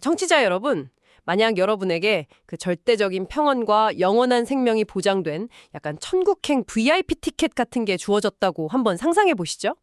청취자 여러분, 만약 여러분에게 그 절대적인 평온과 영원한 생명이 보장된 약간 천국행 VIP 티켓 같은 게 주어졌다고 한번 상상해 보시죠.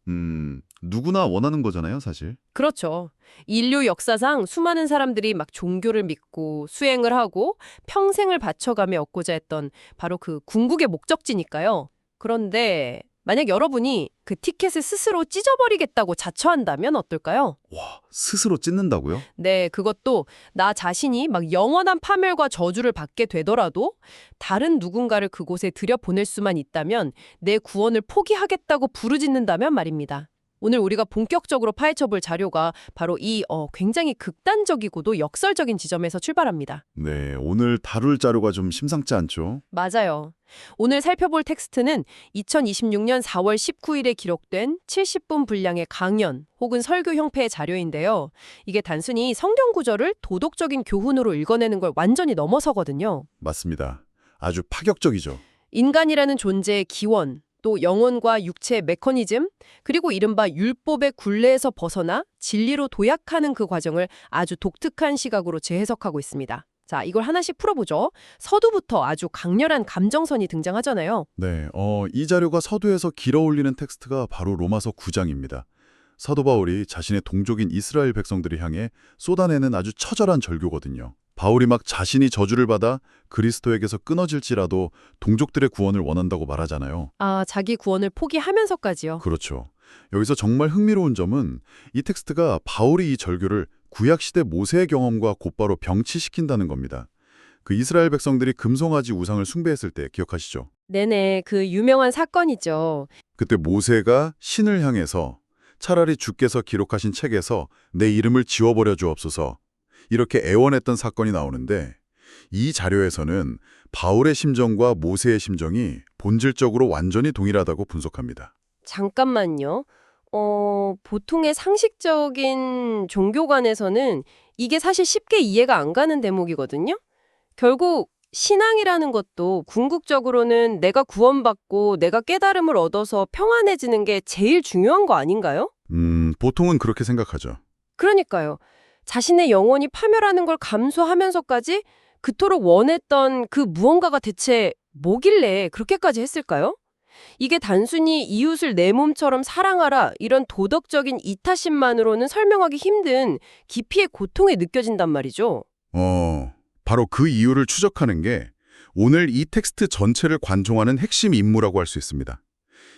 누구나 원하는 거잖아요, 사실. 그렇죠. 인류 역사상 수많은 사람들이 막 종교를 믿고 수행을 하고 평생을 바쳐가며 얻고자 했던 바로 그 궁극의 목적지니까요. 그런데 만약 여러분이 그 티켓을 스스로 찢어버리겠다고 자처한다면 어떨까요? 와, 스스로 찢는다고요? 네, 그것도 나 자신이 막 영원한 파멸과 저주를 받게 되더라도 다른 누군가를 그곳에 들여보낼 수만 있다면 내 구원을 포기하겠다고 부르짖는다면 말입니다. 오늘 우리가 본격적으로 파헤쳐볼 자료가 바로 이 굉장히 극단적이고도 역설적인 지점에서 출발합니다. 네, 오늘 다룰 자료가 좀 심상치 않죠? 맞아요. 오늘 살펴볼 텍스트는 2026년 4월 19일에 기록된 70분 분량의 강연 혹은 설교 형태의 자료인데요. 이게 단순히 성경 구절을 도덕적인 교훈으로 읽어내는 걸 완전히 넘어서거든요. 맞습니다. 아주 파격적이죠. 인간이라는 존재의 기원, 또 영혼과 육체의 메커니즘, 그리고 이른바 율법의 굴레에서 벗어나 진리로 도약하는 그 과정을 아주 독특한 시각으로 재해석하고 있습니다. 자, 이걸 하나씩 풀어보죠. 서두부터 아주 강렬한 감정선이 등장하잖아요. 네, 이 자료가 서두에서 길어올리는 텍스트가 바로 로마서 9장입니다. 사도 바울이 자신의 동족인 이스라엘 백성들을 향해 쏟아내는 아주 처절한 절교거든요. 바울이 막 자신이 저주를 받아 그리스도에게서 끊어질지라도 동족들의 구원을 원한다고 말하잖아요. 아, 자기 구원을 포기하면서까지요. 그렇죠. 여기서 정말 흥미로운 점은 이 텍스트가 바울이 이 절교를 구약시대 모세의 경험과 곧바로 병치시킨다는 겁니다. 그 이스라엘 백성들이 금송아지 우상을 숭배했을 때 기억하시죠? 네네, 그 유명한 사건이죠. 그때 모세가 신을 향해서 차라리 주께서 기록하신 책에서 내 이름을 지워버려 주옵소서 이렇게 애원했던 사건이 나오는데 이 자료에서는 바울의 심정과 모세의 심정이 본질적으로 완전히 동일하다고 분석합니다. 잠깐만요. 보통의 상식적인 종교관에서는 이게 사실 쉽게 이해가 안 가는 대목이거든요. 결국 신앙이라는 것도 궁극적으로는 내가 구원받고 내가 깨달음을 얻어서 평안해지는 게 제일 중요한 거 아닌가요? 보통은 그렇게 생각하죠. 그러니까요. 자신의 영혼이 파멸하는 걸 감수하면서까지 그토록 원했던 그 무언가가 대체 뭐길래 그렇게까지 했을까요? 이게 단순히 이웃을 내 몸처럼 사랑하라 이런 도덕적인 이타심만으로는 설명하기 힘든 깊이의 고통이 느껴진단 말이죠. 바로 그 이유를 추적하는 게 오늘 이 텍스트 전체를 관통하는 핵심 임무라고 할 수 있습니다.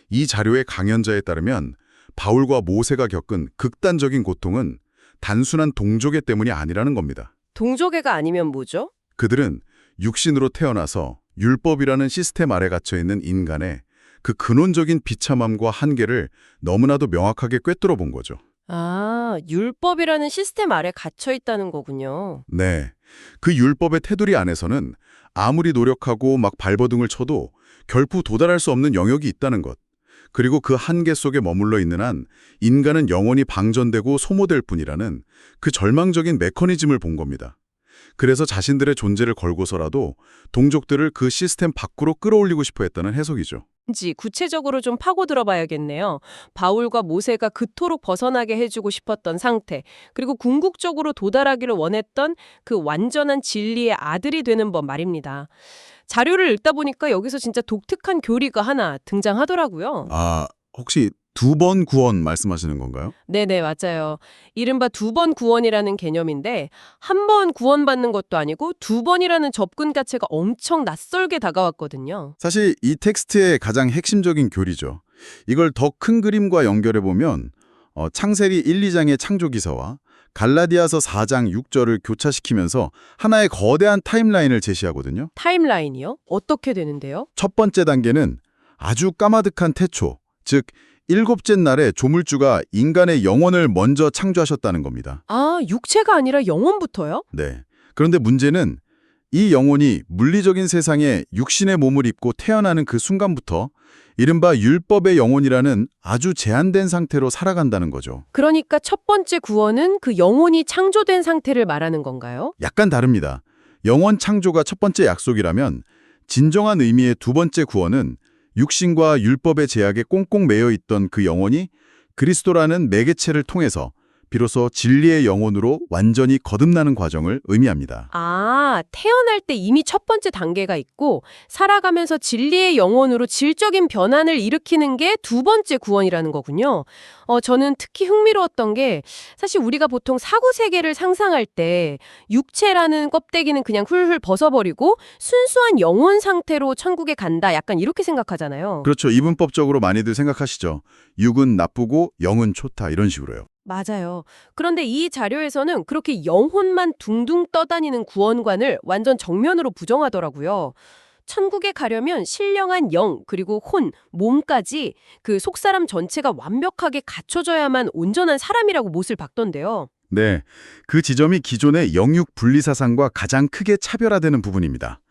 이 자료의 강연자에 따르면 바울과 모세가 겪은 극단적인 고통은 단순한 동족애 때문이 아니라는 겁니다. 동족애가 아니면 뭐죠? 그들은 육신으로 태어나서 율법이라는 시스템 아래 갇혀있는 인간의 그 근원적인 비참함과 한계를 너무나도 명확하게 꿰뚫어 본 거죠. 아, 율법이라는 시스템 아래 갇혀 있다는 거군요. 네, 그 율법의 테두리 안에서는 아무리 노력하고 막 발버둥을 쳐도 결코 도달할 수 없는 영역이 있다는 것. 그리고 그 한계 속에 머물러 있는 한 인간은 영원히 방전되고 소모될 뿐이라는 그 절망적인 메커니즘을 본 겁니다. 그래서 자신들의 존재를 걸고서라도 동족들을 그 시스템 밖으로 끌어올리고 싶어 했다는 해석이죠. 구체적으로 좀 파고 들어봐야겠네요. 바울과 모세가 그토록 벗어나게 해주고 싶었던 상태, 그리고 궁극적으로 도달하기를 원했던 그 완전한 진리의 아들이 되는 법 말입니다. 자료를 읽다 보니까 여기서 진짜 독특한 교리가 하나 등장하더라고요. 아, 혹시 두 번 구원 말씀하시는 건가요? 네네, 맞아요. 이른바 두 번 구원이라는 개념인데 한 번 구원받는 것도 아니고 두 번이라는 접근 자체가 엄청 낯설게 다가왔거든요. 사실 이 텍스트의 가장 핵심적인 교리죠. 이걸 더 큰 그림과 연결해보면 창세기 1, 2장의 창조기사와 갈라디아서 4장 6절을 교차시키면서 하나의 거대한 타임라인을 제시하거든요. 타임라인이요? 어떻게 되는데요? 첫 번째 단계는 아주 까마득한 태초, 즉 일곱째 날에 조물주가 인간의 영혼을 먼저 창조하셨다는 겁니다. 아, 육체가 아니라 영혼부터요? 네. 그런데 문제는 이 영혼이 물리적인 세상에 육신의 몸을 입고 태어나는 그 순간부터 이른바 율법의 영혼이라는 아주 제한된 상태로 살아간다는 거죠. 그러니까 첫 번째 구원은 그 영혼이 창조된 상태를 말하는 건가요? 약간 다릅니다. 영혼 창조가 첫 번째 약속이라면 진정한 의미의 두 번째 구원은 육신과 율법의 제약에 꽁꽁 매여 있던 그 영혼이 그리스도라는 매개체를 통해서 비로소 진리의 영혼으로 완전히 거듭나는 과정을 의미합니다. 아, 태어날 때 이미 첫 번째 단계가 있고 살아가면서 진리의 영혼으로 질적인 변환을 일으키는 게 두 번째 구원이라는 거군요. 저는 특히 흥미로웠던 게 사실 우리가 보통 사구 세계를 상상할 때 육체라는 껍데기는 그냥 훌훌 벗어버리고 순수한 영혼 상태로 천국에 간다. 약간 이렇게 생각하잖아요. 그렇죠. 이분법적으로 많이들 생각하시죠. 육은 나쁘고 영은 좋다 이런 식으로요. 맞아요. 그런데 이 자료에서는 그렇게 영혼만 둥둥 떠다니는 구원관을 완전 정면으로 부정하더라고요. 천국에 가려면 신령한 영, 그리고 혼, 몸까지 그 속사람 전체가 완벽하게 갖춰져야만 온전한 사람이라고 못을 박던데요. 네, 그 지점이 기존의 영육 분리 사상과 가장 크게 차별화되는 부분입니다.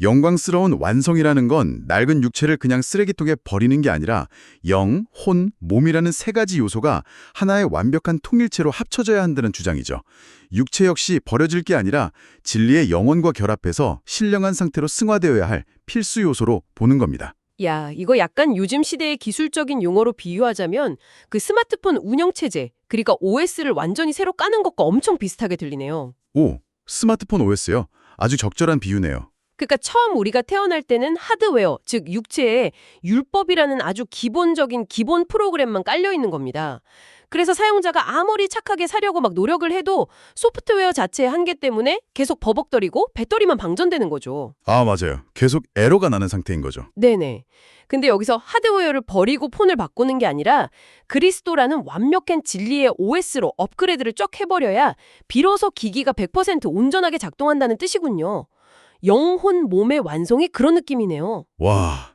영광스러운 완성이라는 건 낡은 육체를 그냥 쓰레기통에 버리는 게 아니라 영, 혼, 몸이라는 세 가지 요소가 하나의 완벽한 통일체로 합쳐져야 한다는 주장이죠. 육체 역시 버려질 게 아니라 진리의 영혼과 결합해서 신령한 상태로 승화되어야 할 필수 요소로 보는 겁니다. 야, 이거 약간 요즘 시대의 기술적인 용어로 비유하자면 그 스마트폰 운영체제, 그러니까 OS를 완전히 새로 까는 것과 엄청 비슷하게 들리네요. 오, 스마트폰 OS요? 아주 적절한 비유네요. 그러니까 처음 우리가 태어날 때는 하드웨어, 즉 육체에 율법이라는 아주 기본적인 기본 프로그램만 깔려 있는 겁니다. 그래서 사용자가 아무리 착하게 사려고 막 노력을 해도 소프트웨어 자체의 한계 때문에 계속 버벅거리고 배터리만 방전되는 거죠. 아, 맞아요. 계속 에러가 나는 상태인 거죠. 네네. 근데 여기서 하드웨어를 버리고 폰을 바꾸는 게 아니라 그리스도라는 완벽한 진리의 OS로 업그레이드를 쫙 해버려야 비로소 기기가 100% 온전하게 작동한다는 뜻이군요. 영혼 몸의 완성이 그런 느낌이네요. 와,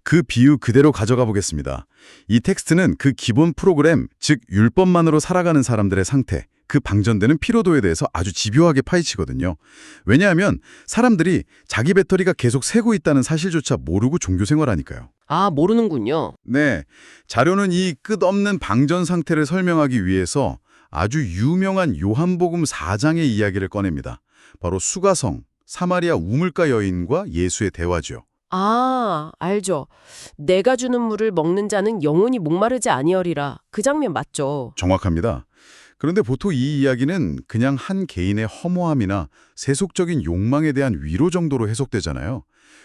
그 비유 그대로 가져가 보겠습니다. 이 텍스트는 그 기본 프로그램, 즉 율법만으로 살아가는 사람들의 상태, 그 방전되는 피로도에 대해서 아주 집요하게 파헤치거든요. 왜냐하면 사람들이 자기 배터리가 계속 새고 있다는 사실조차 모르고 종교 생활하니까요. 아, 모르는군요. 네, 자료는 이 끝없는 방전 상태를 설명하기 위해서 아주 유명한 요한복음 4장의 이야기를 꺼냅니다. 바로 수가성, 사마리아 우물가 여인과 예수의 대화죠. 아, 알죠. 내가 주는 물을 먹는 자는 영원히 목마르지 아니하리라. 그 장면 맞죠? 정확합니다. 그런데 보통 이 이야기는 그냥 한 개인의 허무함이나 세속적인 욕망에 대한 위로 정도로 해석되잖아요.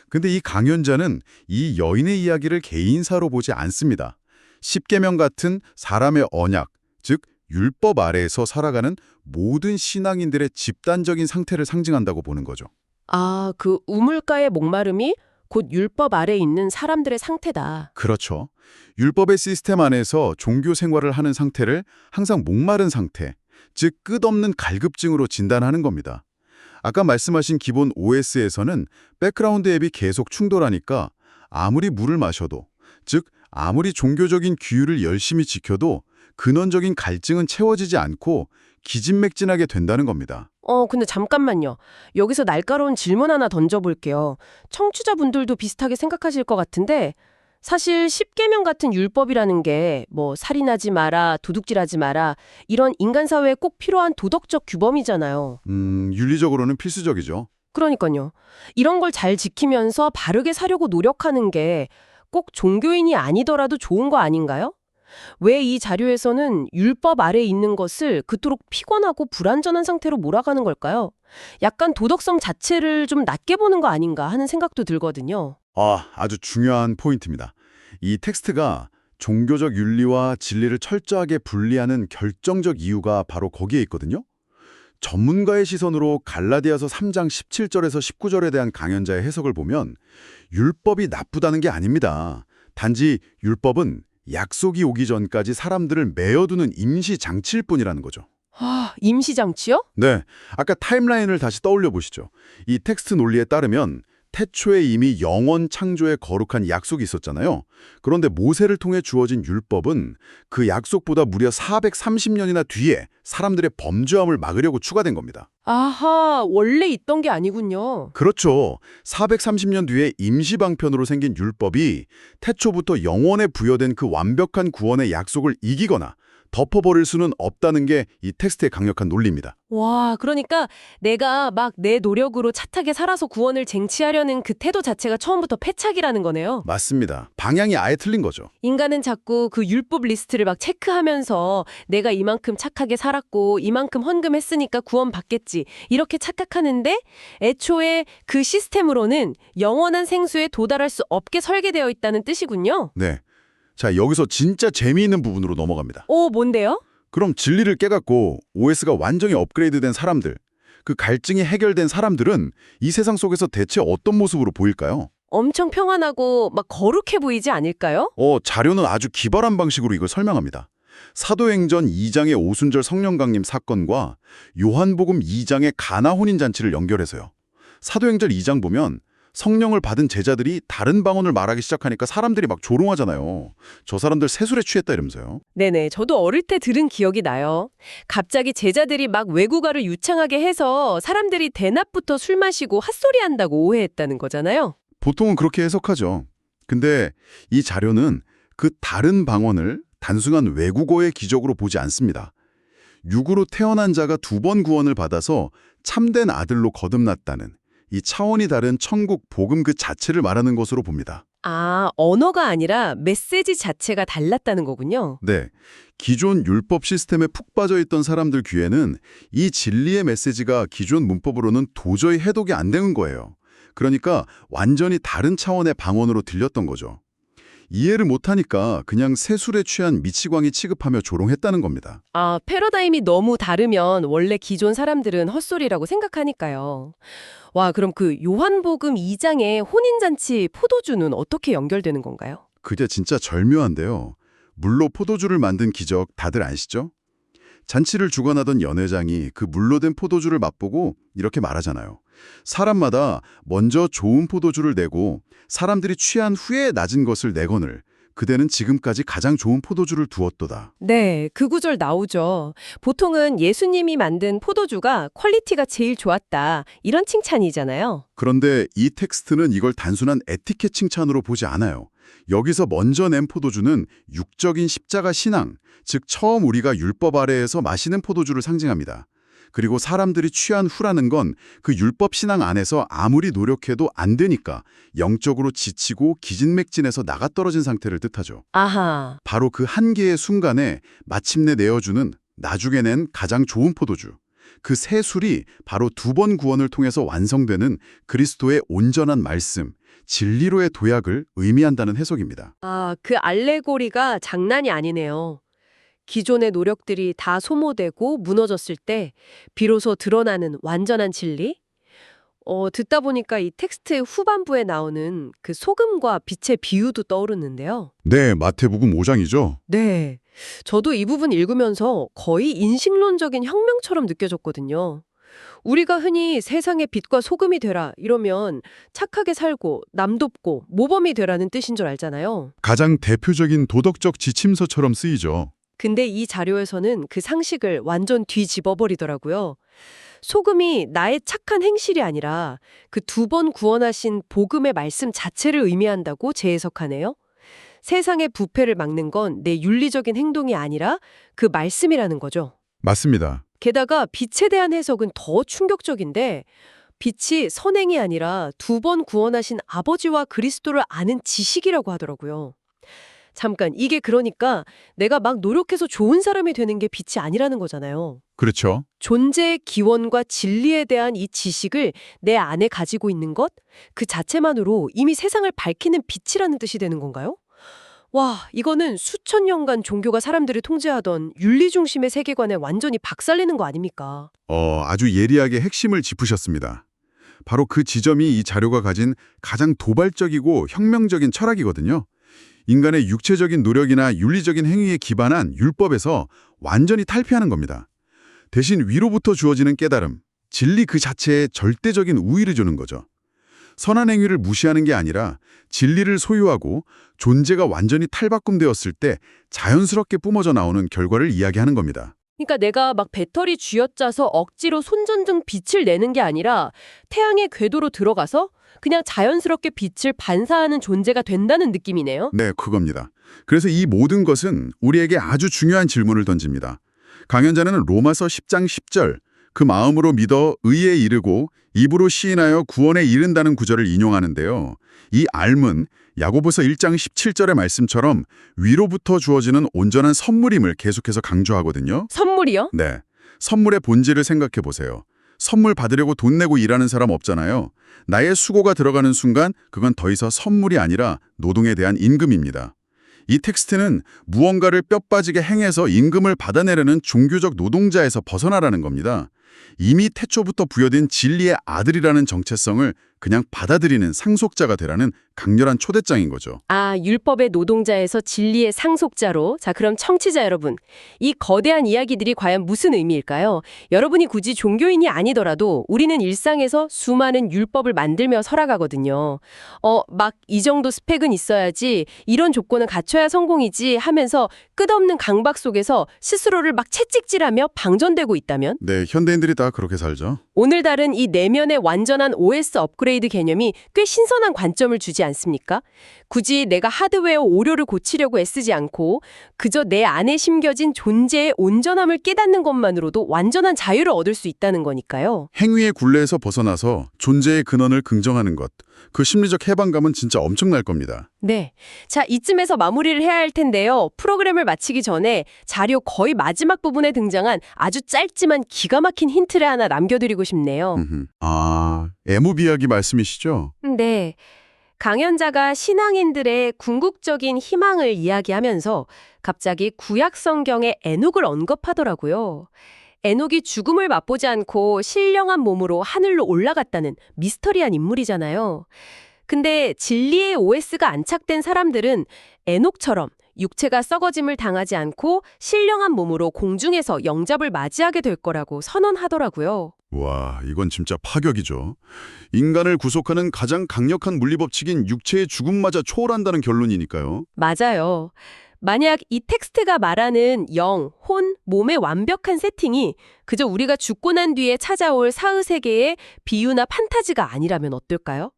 근데 이 강연자는 이 여인의 이야기를 개인사로 보지 않습니다. 십계명 같은 사람의 언약, 즉 율법 아래에서 살아가는 모든 신앙인들의 집단적인 상태를 상징한다고 보는 거죠. 아, 그 우물가의 목마름이 곧 율법 아래 있는 사람들의 상태다. 그렇죠. 율법의 시스템 안에서 종교 생활을 하는 상태를 항상 목마른 상태, 즉 끝없는 갈급증으로 진단하는 겁니다. 아까 말씀하신 기본 OS에서는 백그라운드 앱이 계속 충돌하니까 아무리 물을 마셔도, 즉 아무리 종교적인 규율을 열심히 지켜도 근원적인 갈증은 채워지지 않고 기진맥진하게 된다는 겁니다. 근데 잠깐만요. 여기서 날카로운 질문 하나 던져볼게요. 청취자분들도 비슷하게 생각하실 것 같은데 사실 십계명 같은 율법이라는 게 뭐 살인하지 마라, 도둑질하지 마라 이런 인간 사회에 꼭 필요한 도덕적 규범이잖아요. 윤리적으로는 필수적이죠. 그러니까요. 이런 걸 잘 지키면서 바르게 사려고 노력하는 게 꼭 종교인이 아니더라도 좋은 거 아닌가요? 왜 이 자료에서는 율법 아래에 있는 것을 그토록 피곤하고 불완전한 상태로 몰아가는 걸까요? 약간 도덕성 자체를 좀 낮게 보는 거 아닌가 하는 생각도 들거든요. 아주 중요한 포인트입니다. 이 텍스트가 종교적 윤리와 진리를 철저하게 분리하는 결정적 이유가 바로 거기에 있거든요. 전문가의 시선으로 갈라디아서 3장 17절에서 19절에 대한 강연자의 해석을 보면 율법이 나쁘다는 게 아닙니다. 단지 율법은 약속이 오기 전까지 사람들을 메어두는 임시장치일 뿐이라는 거죠. 아, 임시장치요? 네, 아까 타임라인을 다시 떠올려 보시죠. 이 텍스트 논리에 따르면 태초에 이미 영원 창조의 거룩한 약속이 있었잖아요. 그런데 모세를 통해 주어진 율법은 그 약속보다 무려 430년이나 뒤에 사람들의 범죄함을 막으려고 추가된 겁니다. 아하, 원래 있던 게 아니군요. 그렇죠. 430년 뒤에 임시방편으로 생긴 율법이 태초부터 영원에 부여된 그 완벽한 구원의 약속을 이기거나 덮어버릴 수는 없다는 게 이 텍스트의 강력한 논리입니다. 와, 그러니까 내가 막 내 노력으로 착하게 살아서 구원을 쟁취하려는 그 태도 자체가 처음부터 패착이라는 거네요. 맞습니다. 방향이 아예 틀린 거죠. 인간은 자꾸 그 율법 리스트를 막 체크하면서 내가 이만큼 착하게 살았고 이만큼 헌금했으니까 구원 받겠지 이렇게 착각하는데 애초에 그 시스템으로는 영원한 생수에 도달할 수 없게 설계되어 있다는 뜻이군요. 네. 자, 여기서 진짜 재미있는 부분으로 넘어갑니다. 오, 뭔데요? 그럼 진리를 깨닫고 OS가 완전히 업그레이드된 사람들, 그 갈증이 해결된 사람들은 이 세상 속에서 대체 어떤 모습으로 보일까요? 엄청 평안하고 막 거룩해 보이지 않을까요? 자료는 아주 기발한 방식으로 이걸 설명합니다. 사도행전 2장의 오순절 성령 강림 사건과 요한복음 2장의 가나 혼인잔치를 연결해서요. 사도행전 2장 보면 성령을 받은 제자들이 다른 방언을 말하기 시작하니까 사람들이 막 조롱하잖아요. 저 사람들 세술에 취했다 이러면서요. 네네, 저도 어릴 때 들은 기억이 나요. 갑자기 제자들이 막 외국어를 유창하게 해서 사람들이 대낮부터 술 마시고 핫소리한다고 오해했다는 거잖아요. 보통은 그렇게 해석하죠. 근데 이 자료는 그 다른 방언을 단순한 외국어의 기적으로 보지 않습니다. 육으로 태어난 자가 2번 구원을 받아서 참된 아들로 거듭났다는 이 차원이 다른 천국 복음 그 자체를 말하는 것으로 봅니다. 아, 언어가 아니라 메시지 자체가 달랐다는 거군요. 네, 기존 율법 시스템에 푹 빠져있던 사람들 귀에는 이 진리의 메시지가 기존 문법으로는 도저히 해독이 안 되는 거예요. 그러니까 완전히 다른 차원의 방언으로 들렸던 거죠. 이해를 못하니까 그냥 세술에 취한 미치광이 취급하며 조롱했다는 겁니다. 아, 패러다임이 너무 다르면 원래 기존 사람들은 헛소리라고 생각하니까요. 와, 그럼 그 요한복음 2장의 혼인잔치 포도주는 어떻게 연결되는 건가요? 그게 진짜 절묘한데요. 물로 포도주를 만든 기적 다들 아시죠? 잔치를 주관하던 연회장이 그 물로 된 포도주를 맛보고 이렇게 말하잖아요. 사람마다 먼저 좋은 포도주를 내고 사람들이 취한 후에 낮은 것을 내거늘 그대는 지금까지 가장 좋은 포도주를 두었도다. 네, 그 구절 나오죠. 보통은 예수님이 만든 포도주가 퀄리티가 제일 좋았다. 이런 칭찬이잖아요. 그런데 이 텍스트는 이걸 단순한 에티켓 칭찬으로 보지 않아요. 여기서 먼저 낸 포도주는 육적인 십자가 신앙, 즉 처음 우리가 율법 아래에서 마시는 포도주를 상징합니다. 그리고 사람들이 취한 후라는 건 그 율법 신앙 안에서 아무리 노력해도 안 되니까 영적으로 지치고 기진맥진해서 나가떨어진 상태를 뜻하죠. 아하. 바로 그 한계의 순간에 마침내 내어주는 나중에 낸 가장 좋은 포도주. 그 새 술이 바로 2번 구원을 통해서 완성되는 그리스도의 온전한 말씀, 진리로의 도약을 의미한다는 해석입니다. 아, 그 알레고리가 장난이 아니네요. 기존의 노력들이 다 소모되고 무너졌을 때 비로소 드러나는 완전한 진리? 듣다 보니까 이 텍스트의 후반부에 나오는 그 소금과 빛의 비유도 떠오르는데요. 네, 마태복음 5장이죠. 네. 저도 이 부분 읽으면서 거의 인식론적인 혁명처럼 느껴졌거든요. 우리가 흔히 세상의 빛과 소금이 되라 이러면 착하게 살고 남 돕고 모범이 되라는 뜻인 줄 알잖아요. 가장 대표적인 도덕적 지침서처럼 쓰이죠. 근데 이 자료에서는 그 상식을 완전 뒤집어버리더라고요. 소금이 나의 착한 행실이 아니라 그 2번 구원하신 복음의 말씀 자체를 의미한다고 재해석하네요. 세상의 부패를 막는 건 내 윤리적인 행동이 아니라 그 말씀이라는 거죠. 맞습니다. 게다가 빛에 대한 해석은 더 충격적인데 빛이 선행이 아니라 2번 구원하신 아버지와 그리스도를 아는 지식이라고 하더라고요. 잠깐, 이게 그러니까 내가 막 노력해서 좋은 사람이 되는 게 빛이 아니라는 거잖아요. 그렇죠. 존재의 기원과 진리에 대한 이 지식을 내 안에 가지고 있는 것? 그 자체만으로 이미 세상을 밝히는 빛이라는 뜻이 되는 건가요? 와, 이거는 수천 년간 종교가 사람들을 통제하던 윤리 중심의 세계관에 완전히 박살내는 거 아닙니까? 아주 예리하게 핵심을 짚으셨습니다. 바로 그 지점이 이 자료가 가진 가장 도발적이고 혁명적인 철학이거든요. 인간의 육체적인 노력이나 윤리적인 행위에 기반한 율법에서 완전히 탈피하는 겁니다. 대신 위로부터 주어지는 깨달음, 진리 그 자체에 절대적인 우위를 주는 거죠. 선한 행위를 무시하는 게 아니라 진리를 소유하고 존재가 완전히 탈바꿈되었을 때 자연스럽게 뿜어져 나오는 결과를 이야기하는 겁니다. 그러니까 내가 막 배터리 쥐어짜서 억지로 손전등 빛을 내는 게 아니라 태양의 궤도로 들어가서 그냥 자연스럽게 빛을 반사하는 존재가 된다는 느낌이네요. 네, 그겁니다. 그래서 이 모든 것은 우리에게 아주 중요한 질문을 던집니다. 강연자는 로마서 10장 10절, 그 마음으로 믿어 의에 이르고 입으로 시인하여 구원에 이른다는 구절을 인용하는데요. 이 알문, 야고보서 1장 17절의 말씀처럼 위로부터 주어지는 온전한 선물임을 계속해서 강조하거든요. 선물이요? 네, 선물의 본질을 생각해 보세요. 선물 받으려고 돈 내고 일하는 사람 없잖아요. 나의 수고가 들어가는 순간 그건 더 이상 선물이 아니라 노동에 대한 임금입니다. 이 텍스트는 무언가를 뼈 빠지게 행해서 임금을 받아내려는 종교적 노동자에서 벗어나라는 겁니다. 이미 태초부터 부여된 진리의 아들이라는 정체성을 그냥 받아들이는 상속자가 되라는 강렬한 초대장인 거죠. 아, 율법의 노동자에서 진리의 상속자로. 자, 그럼 청취자 여러분, 이 거대한 이야기들이 과연 무슨 의미일까요? 여러분이 굳이 종교인이 아니더라도 우리는 일상에서 수많은 율법을 만들며 살아가거든요. 막 이 정도 스펙은 있어야지, 이런 조건은 갖춰야 성공이지 하면서 끝없는 강박 속에서 스스로를 막 채찍질하며 방전되고 있다면? 네, 현대인들이 다 그렇게 살죠. 오늘 다룬 이 내면의 완전한 OS 업그레이드 개념이 꽤 신선한 관점을 주지 않습니까? 굳이 내가 하드웨어 오류를 고치려고 애쓰지 않고 그저 내 안에 심겨진 존재의 온전함을 깨닫는 것만으로도 완전한 자유를 얻을 수 있다는 거니까요. 행위의 굴레에서 벗어나서 존재의 근원을 긍정하는 것, 그 심리적 해방감은 진짜 엄청날 겁니다. 네. 자, 이쯤에서 마무리를 해야 할 텐데요. 프로그램을 마치기 전에 자료 거의 마지막 부분에 등장한 아주 짧지만 기가 막힌 힌트를 하나 남겨드리고 싶네요. 애무 이야기 말씀이시죠? 네. 강연자가 신앙인들의 궁극적인 희망을 이야기하면서 갑자기 구약 성경의 에녹을 언급하더라고요. 에녹이 죽음을 맛보지 않고 신령한 몸으로 하늘로 올라갔다는 미스터리한 인물이잖아요. 근데 진리의 OS가 안착된 사람들은 에녹처럼 육체가 썩어짐을 당하지 않고 신령한 몸으로 공중에서 영접을 맞이하게 될 거라고 선언하더라고요. 와, 이건 진짜 파격이죠. 인간을 구속하는 가장 강력한 물리법칙인 육체의 죽음마저 초월한다는 결론이니까요. 맞아요. 만약 이 텍스트가 말하는 영, 혼, 몸의 완벽한 세팅이 그저 우리가 죽고 난 뒤에 찾아올 사후세계의 비유나 판타지가 아니라면 어떨까요?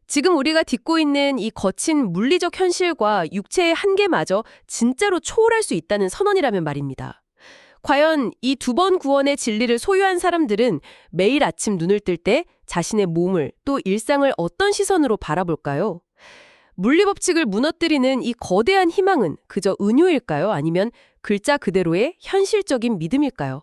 지금 우리가 딛고 있는 이 거친 물리적 현실과 육체의 한계마저 진짜로 초월할 수 있다는 선언이라면 말입니다. 과연 이 두 번 구원의 진리를 소유한 사람들은 매일 아침 눈을 뜰 때 자신의 몸을 또 일상을 어떤 시선으로 바라볼까요? 물리법칙을 무너뜨리는 이 거대한 희망은 그저 은유일까요? 아니면 글자 그대로의 현실적인 믿음일까요?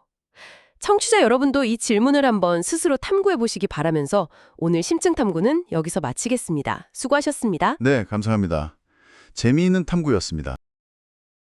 청취자 여러분도 이 질문을 한번 스스로 탐구해 보시기 바라면서 오늘 심층탐구는 여기서 마치겠습니다. 수고하셨습니다. 네, 감사합니다. 재미있는 탐구였습니다.